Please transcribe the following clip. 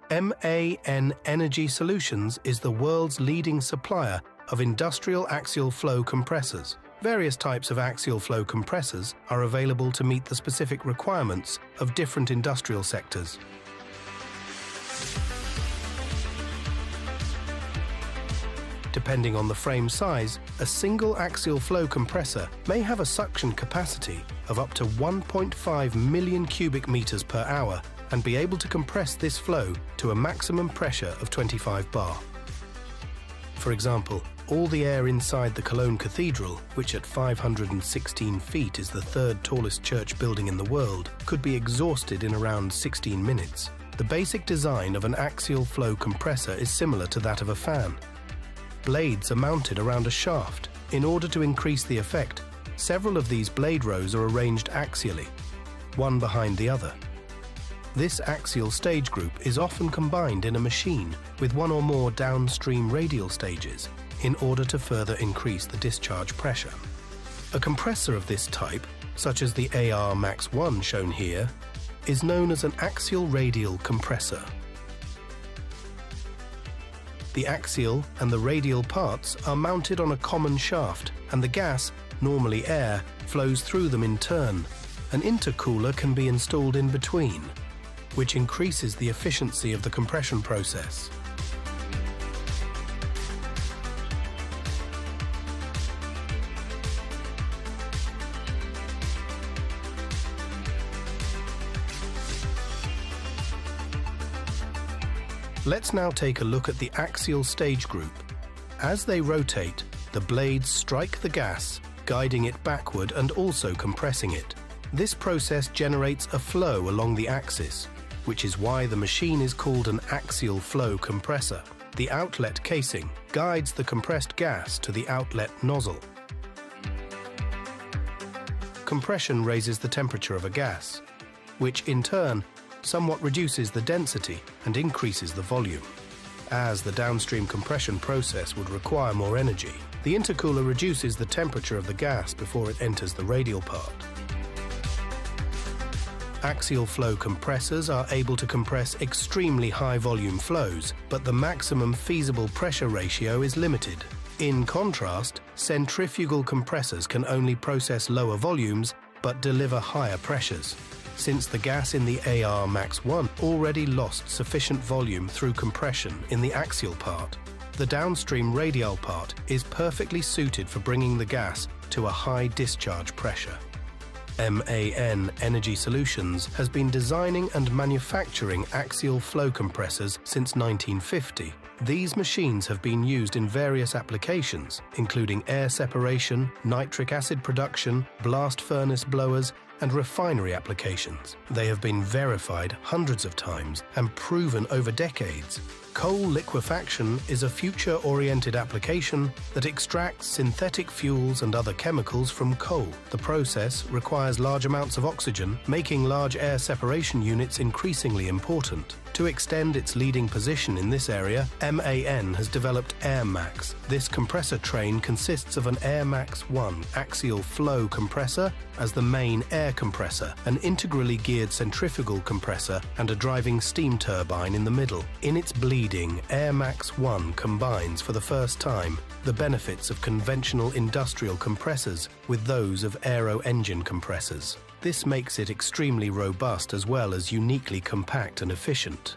MAN Energy Solutions is the world's leading supplier of industrial axial flow compressors. Various types of axial flow compressors are available to meet the specific requirements of different industrial sectors. Depending on the frame size, a single axial flow compressor may have a suction capacity of up to 1.5 million cubic meters per hour and be able to compress this flow to a maximum pressure of 25 bar. For example, all the air inside the Cologne Cathedral, which at 516 feet is the third tallest church building in the world, could be exhausted in around 16 minutes. The basic design of an axial flow compressor is similar to that of a fan. Blades are mounted around a shaft. In order to increase the effect, several of these blade rows are arranged axially, one behind the other. This axial stage group is often combined in a machine with one or more downstream radial stages in order to further increase the discharge pressure. A compressor of this type, such as the AR Max 1 shown here, is known as an axial radial compressor. The axial and the radial parts are mounted on a common shaft, and the gas, normally air, flows through them in turn. An intercooler can be installed in between, which increases the efficiency of the compression process. Let's now take a look at the axial stage group. As they rotate, the blades strike the gas, guiding it backward and also compressing it. This process generates a flow along the axis, which is why the machine is called an axial flow compressor. The outlet casing guides the compressed gas to the outlet nozzle. Compression raises the temperature of a gas, which in turn somewhat reduces the density and increases the volume. As the downstream compression process would require more energy, the intercooler reduces the temperature of the gas before it enters the radial part. Axial flow compressors are able to compress extremely high volume flows, but the maximum feasible pressure ratio is limited. In contrast, centrifugal compressors can only process lower volumes but deliver higher pressures. Since the gas in the AR Max 1 already lost sufficient volume through compression in the axial part, the downstream radial part is perfectly suited for bringing the gas to a high discharge pressure. MAN Energy Solutions has been designing and manufacturing axial flow compressors since 1950. These machines have been used in various applications, including air separation, nitric acid production, blast furnace blowers, and refinery applications. They have been verified hundreds of times and proven over decades. Coal liquefaction is a future-oriented application that extracts synthetic fuels and other chemicals from coal. The process requires large amounts of oxygen, making large air separation units increasingly important. To extend its leading position in this area, MAN has developed Air Max. This compressor train consists of an Air Max 1 axial flow compressor as the main air compressor, an integrally geared centrifugal compressor, and a driving steam turbine in the middle. In its bleeding, Air Max 1 combines for the first time the benefits of conventional industrial compressors with those of aero engine compressors. This makes it extremely robust as well as uniquely compact and efficient.